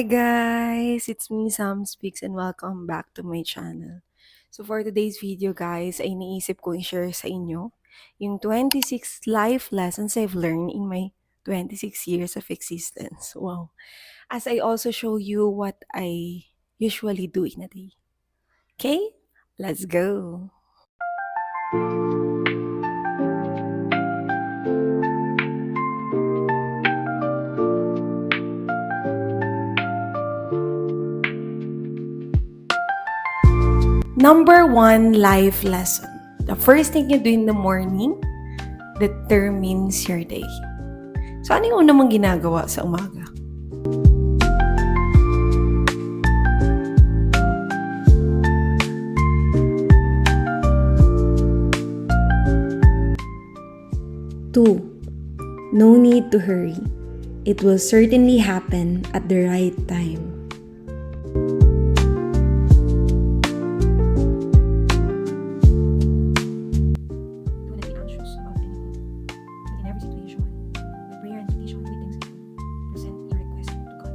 Hi guys! It's me, Sam Speaks, and welcome back to my channel. So for today's video guys, ay iniisip ko i-share sa inyo yung 26 life lessons I've learned in my 26 years of existence. Wow! As I also show you what I usually do in a day. Okay? Let's go! Number one life lesson. The first thing you do in the morning determines your day. So, ano yung una mong ginagawa sa umaga? Two, no need to hurry. It will certainly happen at the right time. Do not be anxious about anything. But in every situation, with prayer and petition, with thanksgiving, present your request to God.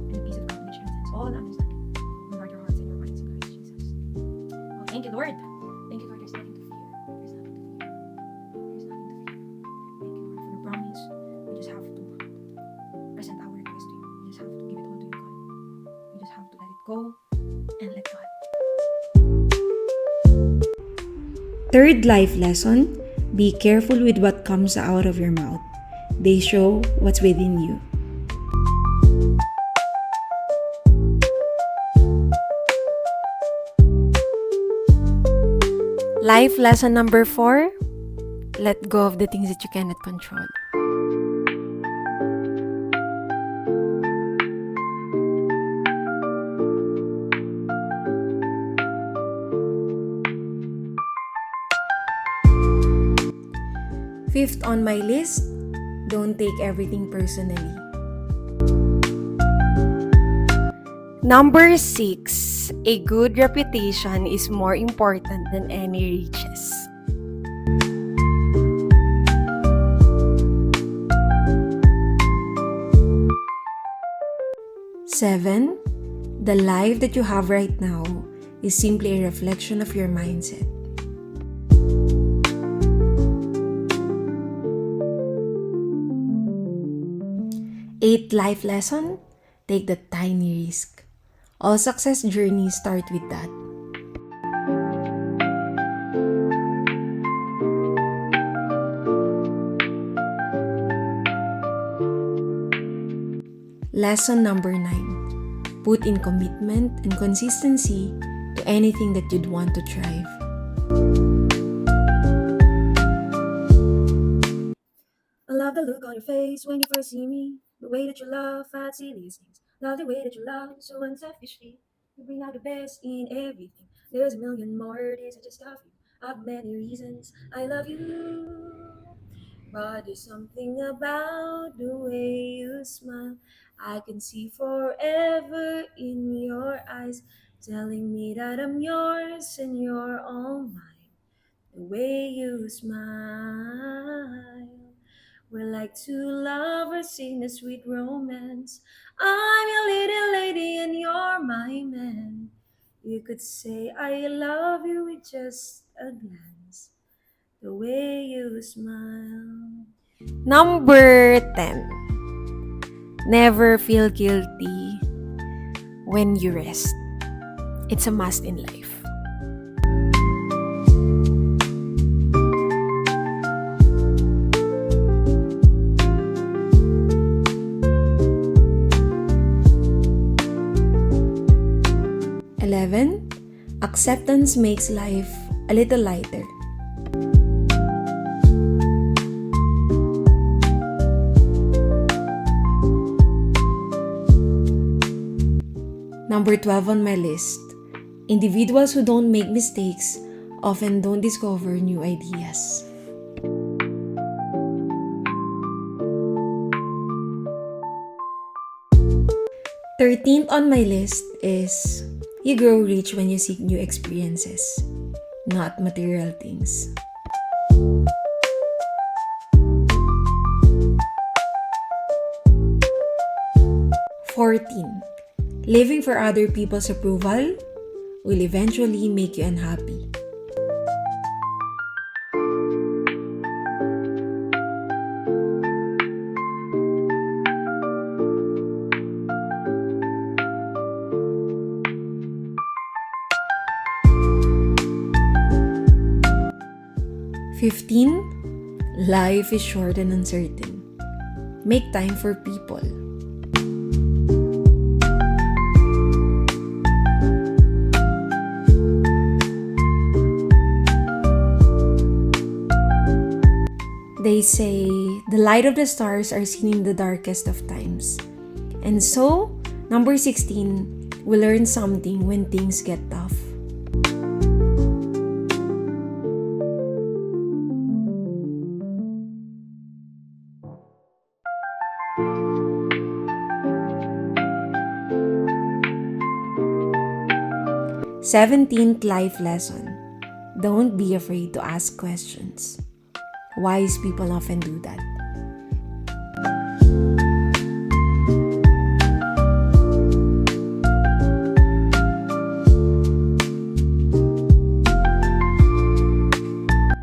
And the peace of God which transcends all understanding, will guard your hearts and your minds in Christ Jesus. Oh, thank you, Lord. Thank you, Lord. There's nothing to fear. There's nothing to fear. There's nothing to fear. Thank you, Lord, for your promise. We just have to present our request to you. We just have to give it all to you, God. We just have to let it go and let God. Third life lesson, be careful with what comes out of your mouth. They show what's within you. Life lesson number 4, let go of the things that you cannot control. Fifth on my list, don't take everything personally. Number 6, a good reputation is more important than any riches. Seven, the life that you have right now is simply a reflection of your mindset. Eighth life lesson, take the tiny risk. All success journeys start with that. Lesson number 9, put in commitment and consistency to anything that you'd want to thrive. I love the look on your face when you first see me. The way that you love fancy these things. Love the way that you love so unselfishly. You bring out the best in everything. There's a million more days I just love you. I've many reasons I love you. But there's something about the way you smile. I can see forever in your eyes, telling me that I'm yours and you're all mine. The way you smile. We're like two lovers in a sweet romance. I'm your little lady and you're my man. You could say I love you with just a glance. The way you smile. Number 10, never feel guilty when you rest. It's a must in life. Acceptance makes life a little lighter. Number 12 on my list, individuals who don't make mistakes often don't discover new ideas. Thirteenth on my list is you grow rich when you seek new experiences, not material things. #14. Living for other people's approval will eventually make you unhappy. "15. Life is short and uncertain. Make time for people." They say the light of the stars are seen in the darkest of times. And so, number 16, we learn something when things get tough. Seventeenth life lesson. Don't be afraid to ask questions. Wise people often do that.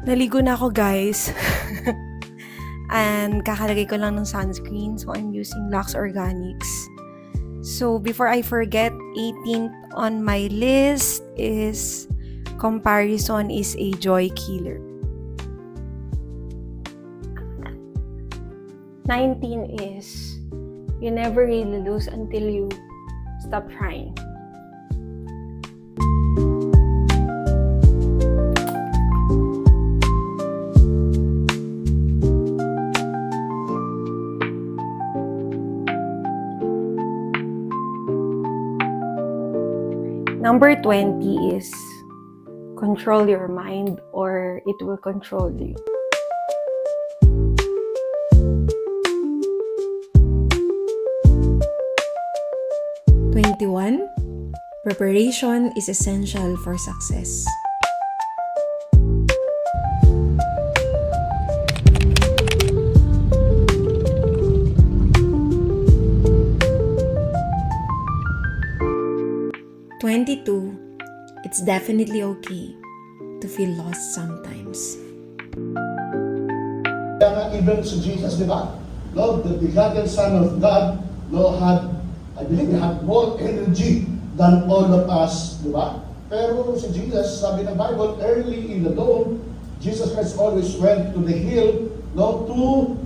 Naligo na ako, guys. And kakalagay ko lang ng sunscreen. So, I'm using Lux Organics. So, before I forget, 18th on my list is comparison is a joy killer. 19 is you never really lose until you stop trying. Number 20 is control your mind or it will control you. Preparation is essential for success. 22. It's definitely okay to feel lost sometimes. Kaya nga even si Jesus, di ba? No, the begotten Son of God, no, I believe he had more energy than all of us, di ba? Pero si Jesus, sabi ng Bible, early in the dawn, Jesus Christ always went to the hill, no, to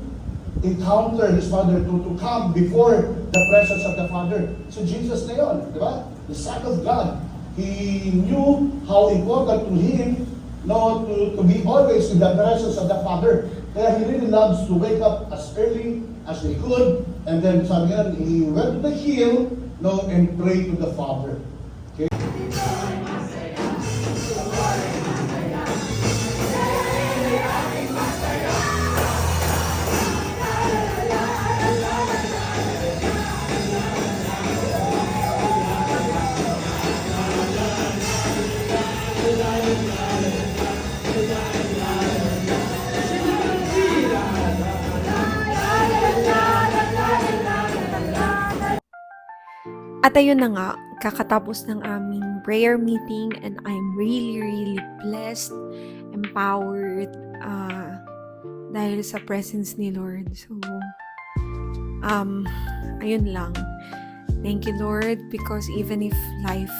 encounter his Father, to come before the presence of the Father. So Jesus na yun, di ba? The Son of God. He knew how important to him, no, to be always in the presence of the Father. Kaya he really loves to wake up as early as he could, and then sabi nga, he went to the hill, no, and prayed to the Father. Okay? At ayun na nga, kakatapos ng aming prayer meeting and I'm really blessed, empowered, dahil sa presence ni Lord. So, ayun lang. Thank you, Lord, because even if life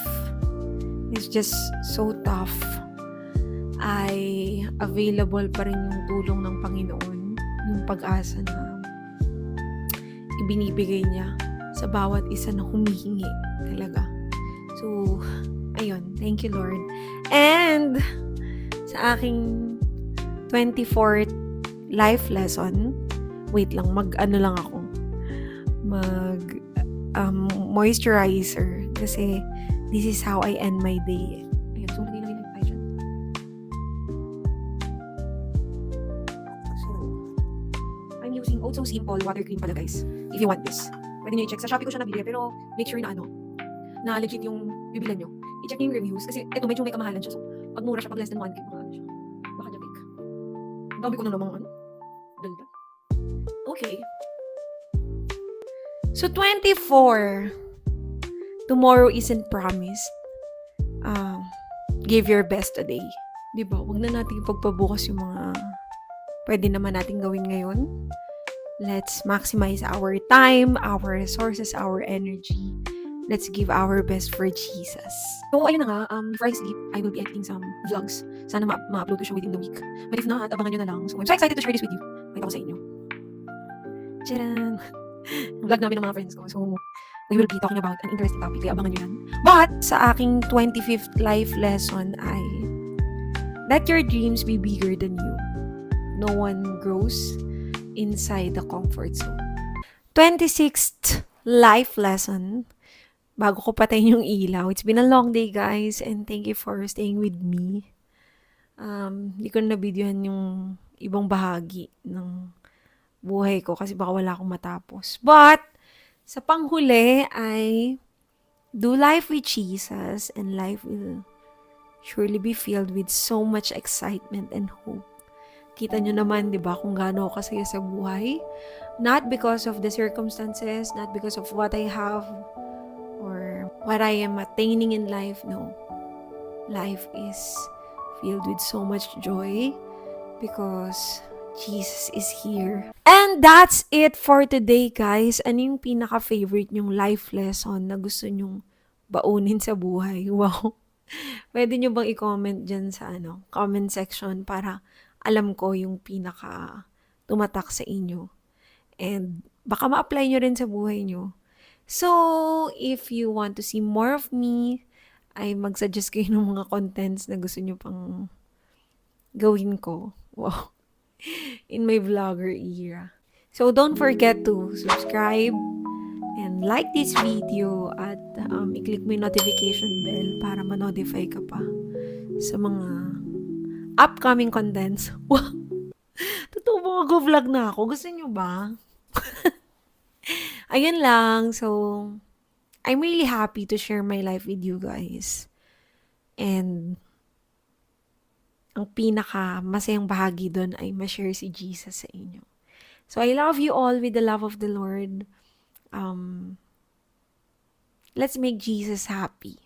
is just so tough, ay available pa rin yung tulong ng Panginoon, yung pag-asa na ibinibigay niya sa bawat isa na humihingi talaga. So, ayun. Thank you, Lord. And, sa aking 24th life lesson, wait lang, moisturizer. Kasi, this is how I end my day. Ayun, so, lagay tayo dyan. So, I'm using Also Simple water cream pala, guys. If you want this. Pwede nyo i-check. Sa Shopee ko siya nabili, pero make sure na na legit yung bibilan nyo. I-check nyo yung reviews, kasi eto medyo may kamahalan siya. So, pag mura siya, pag less than 1K, baka siya. Baka niya big. Ang dami ko na namang dalda. Okay. So, 24. tomorrow isn't promised. Give your best today. Di ba? Huwag na natin pagpabukas yung mga pwede naman natin gawin ngayon. Let's maximize our time, our resources, our energy. Let's give our best for Jesus. So, ayun na nga, before I sleep, I will be editing some vlogs. Sana ma-upload ko siya within the week. But if not, abangan nyo na lang. So, I'm so excited to share this with you. Pakita ko sa inyo. Tcharan! Vlog namin ng mga friends ko. So, we will be talking about an interesting topic. Kaya abangan nyo yan. But sa aking 25th life lesson ay let your dreams be bigger than you. No one grows inside the comfort zone. 26th life lesson. Bago ko patayin yung ilaw. It's been a long day, guys, and thank you for staying with me. Hindi ko na videohan yung ibang bahagi ng buhay ko kasi baka wala akong matapos. But, sa panghuli ay do life with Jesus and life will surely be filled with so much excitement and hope. Kita nyo naman, di ba, kung gaano ako kasaya sa buhay. Not because of the circumstances, not because of what I have, or what I am attaining in life. No. Life is filled with so much joy because Jesus is here. And that's it for today, guys. Ano yung pinaka-favorite nyong life lesson na gusto nyong baunin sa buhay? Wow. Pwede nyo bang i-comment dyan sa comment section para alam ko yung pinaka tumatak sa inyo. And baka ma-apply nyo rin sa buhay nyo. So, if you want to see more of me, ay mag-suggest kayo ng mga contents na gusto nyo pang gawin ko. Wow. In my vlogger era. So, don't forget to subscribe and like this video at i-click mo yung notification bell para ma-notify ka pa sa mga upcoming contents. Wow. Totoo ba mag-vlog na ako? Gusto nyo ba? Ayun lang. So, I'm really happy to share my life with you guys. And ang pinaka masayang bahagi doon ay ma-share si Jesus sa inyo. So, I love you all with the love of the Lord. Let's make Jesus happy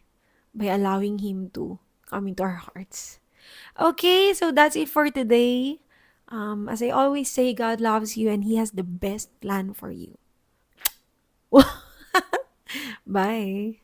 by allowing Him to come into our hearts. Okay, so that's it for today. As I always say, God loves you and He has the best plan for you. Bye.